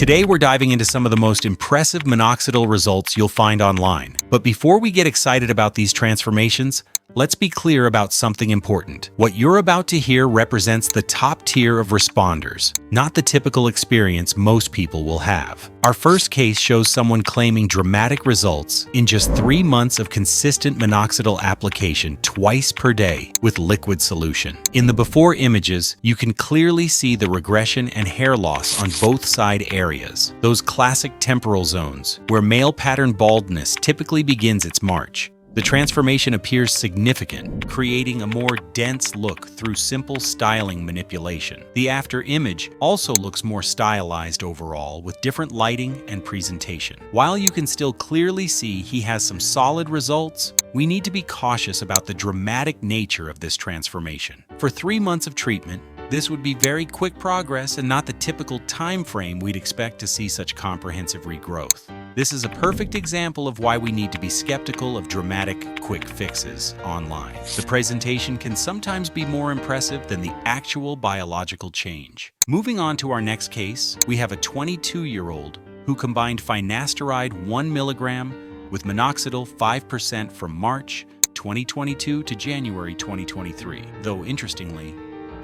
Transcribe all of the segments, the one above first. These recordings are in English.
Today we're diving into some of the most impressive minoxidil results you'll find online. But before we get excited about these transformations, let's be clear about something important. What you're about to hear represents the top tier of responders, not the typical experience most people will have. Our first case shows someone claiming dramatic results in just 3 months of consistent minoxidil application twice per day with liquid solution. In the before images, you can clearly see the regression and hair loss on both side areas, those classic temporal zones where male pattern baldness typically begins its march. The transformation appears significant, creating a more dense look through simple styling manipulation. The after image also looks more stylized overall, with different lighting and presentation. While you can still clearly see he has some solid results, we need to be cautious about the dramatic nature of this transformation. For 3 months of treatment, this would be very quick progress and not the typical time frame we'd expect to see such comprehensive regrowth. This is a perfect example of why we need to be skeptical of dramatic, quick fixes online. The presentation can sometimes be more impressive than the actual biological change. Moving on to our next case, we have a 22-year-old who combined finasteride 1 milligram with minoxidil 5% from March 2022 to January 2023. Though interestingly,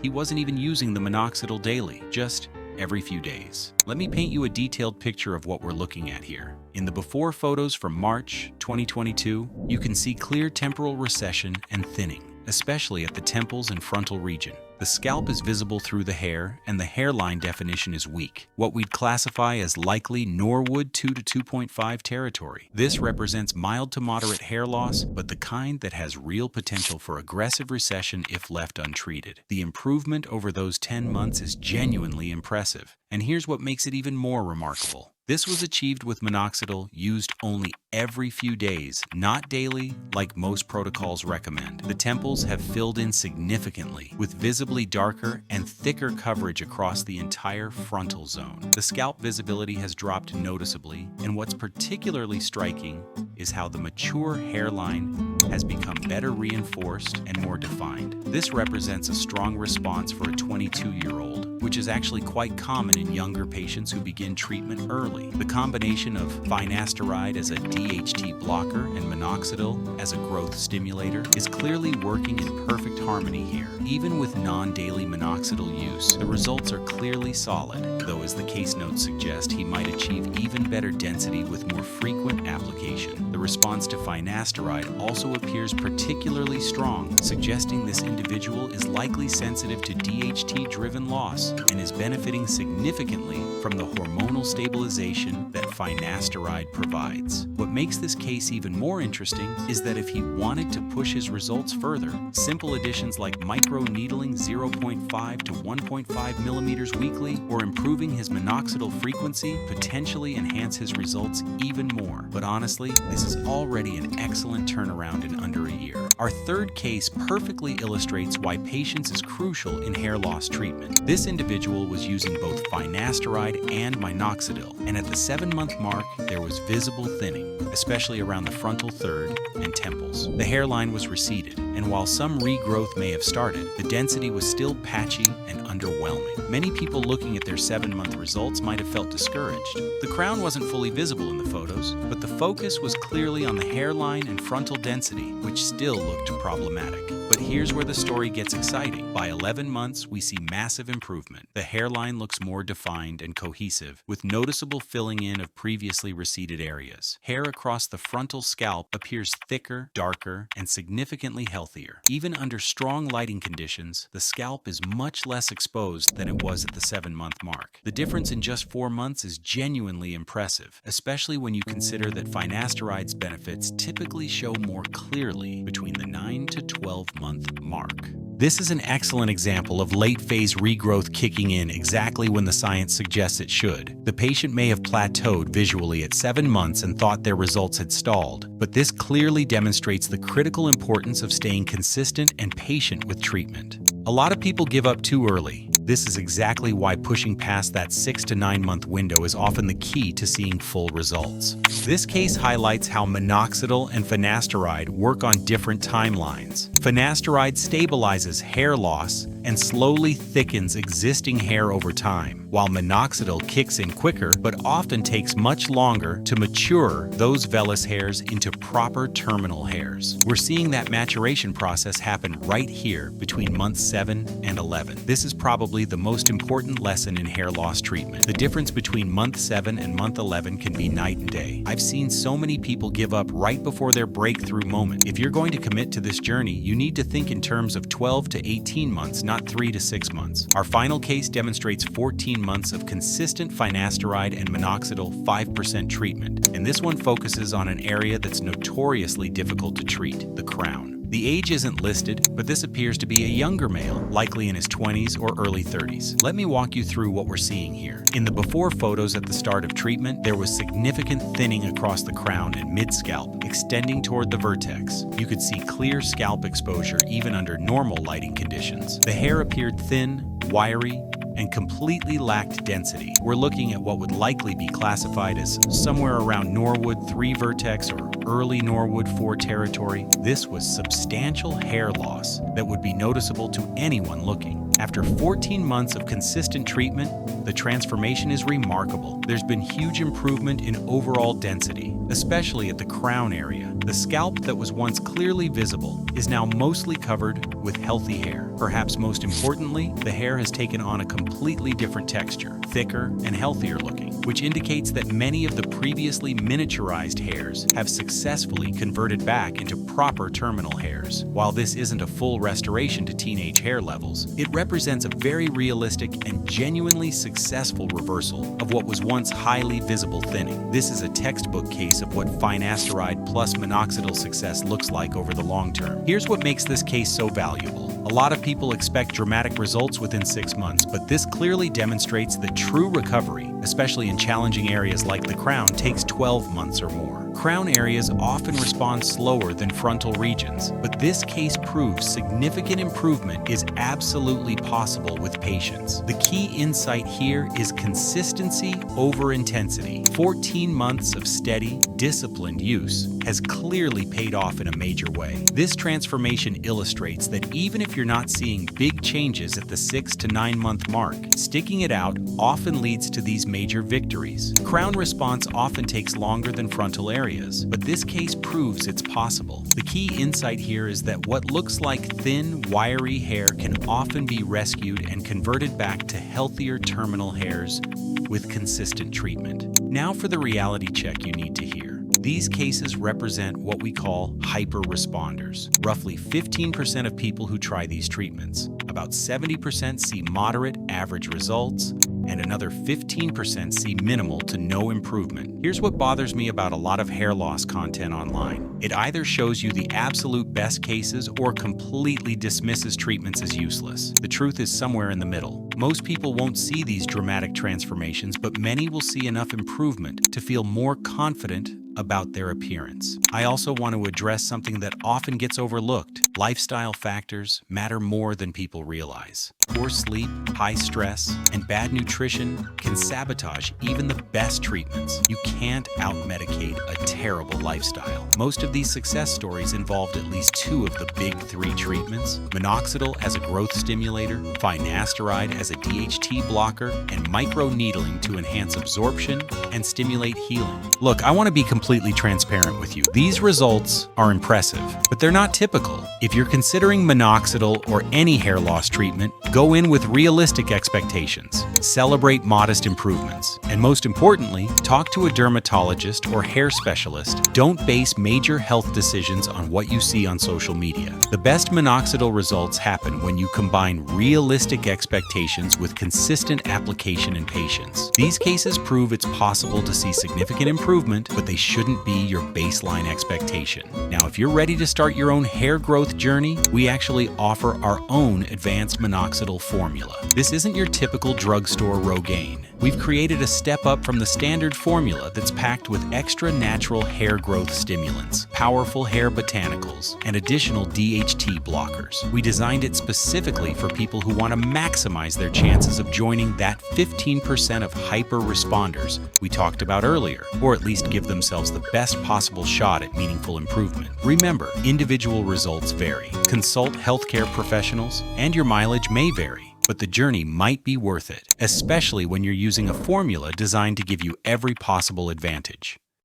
he wasn't even using the minoxidil daily, just every few days. Let me paint you a detailed picture of what we're looking at here. In the before photos from March 2022, you can see clear temporal recession and thinning, especially at the temples and frontal region. The scalp is visible through the hair, and the hairline definition is weak, what we'd classify as likely Norwood 2 to 2.5 territory. This represents mild to moderate hair loss, but the kind that has real potential for aggressive recession if left untreated. The improvement over those 10 months is genuinely impressive, and here's what makes it even more remarkable. This was achieved with minoxidil used only every few days, not daily like most protocols recommend. The temples have filled in significantly, with visibly darker and thicker coverage across the entire frontal zone. The scalp visibility has dropped noticeably, and what's particularly striking is how the mature hairline has become better reinforced and more defined. This represents a strong response for a 22-year-old, which is actually quite common in younger patients who begin treatment early. The combination of finasteride as a DHT blocker and minoxidil as a growth stimulator is clearly working in perfect harmony here. Even with non-daily minoxidil use, the results are clearly solid, though as the case notes suggest, he might achieve even better density with more frequent application. The response to finasteride also appears particularly strong, suggesting this individual is likely sensitive to DHT-driven loss and is benefiting significantly from the hormonal stabilization that finasteride provides. What makes this case even more interesting is that if he wanted to push his results further, simple additions like micro-needling 0.5 to 1.5 millimeters weekly or improving his minoxidil frequency potentially enhance his results even more. But honestly, this is already an excellent turnaround in under a year. Our third case perfectly illustrates why patience is crucial in hair loss treatment. This individual was using both finasteride and minoxidil, and at the 7-month mark, there was visible thinning, especially around the frontal third and temples. The hairline was receded, and while some regrowth may have started, the density was still patchy and underwhelming. Many people looking at their 7-month results might have felt discouraged. The crown wasn't fully visible in the photos, but the focus was clearly on the hairline and frontal density, which still looked problematic. But here's where the story gets exciting. By 11 months, we see massive improvement. The hairline looks more defined and cohesive, with noticeable filling in of previously receded areas. Hair across the frontal scalp appears thicker, darker, and significantly healthier. Even under strong lighting conditions, the scalp is much less exposed than it was at the 7-month mark. The difference in just 4 months is genuinely impressive, especially when you consider that finasteride's benefits typically show more clearly between the 9 to 12-month mark. This is an excellent example of late-phase regrowth kicking in exactly when the science suggests it should. The patient may have plateaued visually at 7 months and thought their results had stalled, but this clearly demonstrates the critical importance of staying consistent and patient with treatment. A lot of people give up too early. This is exactly why pushing past that 6 to 9 month window is often the key to seeing full results. This case highlights how minoxidil and finasteride work on different timelines. Finasteride stabilizes hair loss and slowly thickens existing hair over time, while minoxidil kicks in quicker but often takes much longer to mature those vellus hairs into proper terminal hairs. We're seeing that maturation process happen right here between months 7 and 11. This is probably the most important lesson in hair loss treatment. The difference between month 7 and month 11 can be night and day. I've seen so many people give up right before their breakthrough moment. If you're going to commit to this journey, you need to think in terms of 12 to 18 months, not 3 to 6 months. Our final case demonstrates 14 months of consistent finasteride and minoxidil 5% treatment, and this one focuses on an area that's notoriously difficult to treat, the crown. The age isn't listed, but this appears to be a younger male, likely in his 20s or early 30s. Let me walk you through what we're seeing here. In the before photos at the start of treatment, there was significant thinning across the crown and mid-scalp, extending toward the vertex. You could see clear scalp exposure even under normal lighting conditions. The hair appeared thin, wiry, and completely lacked density. We're looking at what would likely be classified as somewhere around Norwood 3 vertex or early Norwood 4 territory. This was substantial hair loss that would be noticeable to anyone looking. After 14 months of consistent treatment, the transformation is remarkable. There's been huge improvement in overall density, especially at the crown area. The scalp that was once clearly visible is now mostly covered with healthy hair. Perhaps most importantly, the hair has taken on a completely different texture, thicker and healthier looking, which indicates that many of the previously miniaturized hairs have successfully converted back into proper terminal hairs. While this isn't a full restoration to teenage hair levels, it represents a very realistic and genuinely successful reversal of what was once highly visible thinning. This is a textbook case of what finasteride plus minoxidil success looks like over the long term. Here's what makes this case so valuable. A lot of people expect dramatic results within 6 months, but this clearly demonstrates that true recovery, especially in challenging areas like the crown, takes 12 months or more. Crown areas often respond slower than frontal regions, but this case proves significant improvement is absolutely possible with patience. The key insight here is consistency over intensity. 14 months of steady, disciplined use has clearly paid off in a major way. This transformation illustrates that even if you're not seeing big changes at the 6 to 9 month mark, sticking it out often leads to these major victories. Crown response often takes longer than frontal areas, but this case proves it's possible. The key insight here is that what looks like thin, wiry hair can often be rescued and converted back to healthier terminal hairs with consistent treatment. Now for the reality check you need to hear. These cases represent what we call hyper-responders. Roughly 15% of people who try these treatments. About 70% see moderate, average results, and another 15% see minimal to no improvement. Here's what bothers me about a lot of hair loss content online. It either shows you the absolute best cases or completely dismisses treatments as useless. The truth is somewhere in the middle. Most people won't see these dramatic transformations, but many will see enough improvement to feel more confident about their appearance. I also want to address something that often gets overlooked. Lifestyle factors matter more than people realize. Poor sleep, high stress, and bad nutrition can sabotage even the best treatments. You can't out-medicate a terrible lifestyle. Most of these success stories involved at least 2 of the big 3 treatments: minoxidil as a growth stimulator, finasteride as a DHT blocker, and microneedling to enhance absorption and stimulate healing. Look, I want to be completely transparent with you. These results are impressive, but they're not typical. If you're considering minoxidil or any hair loss treatment, go in with realistic expectations. Celebrate modest improvements. And most importantly, talk to a dermatologist or hair specialist. Don't base major health decisions on what you see on social media. The best minoxidil results happen when you combine realistic expectations with consistent application and patience. These cases prove it's possible to see significant improvement, but they shouldn't be your baseline expectation. Now, if you're ready to start your own hair growth journey, we actually offer our own advanced minoxidil formula. This isn't your typical drugstore Rogaine. We've created a step up from the standard formula that's packed with extra natural hair growth stimulants, powerful hair botanicals, and additional DHT blockers. We designed it specifically for people who want to maximize their chances of joining that 15% of hyper responders we talked about earlier, or at least give themselves the best possible shot at meaningful improvement. Remember, individual results vary. Consult healthcare professionals, and your mileage may vary. but the journey might be worth it, especially when you're using a formula designed to give you every possible advantage.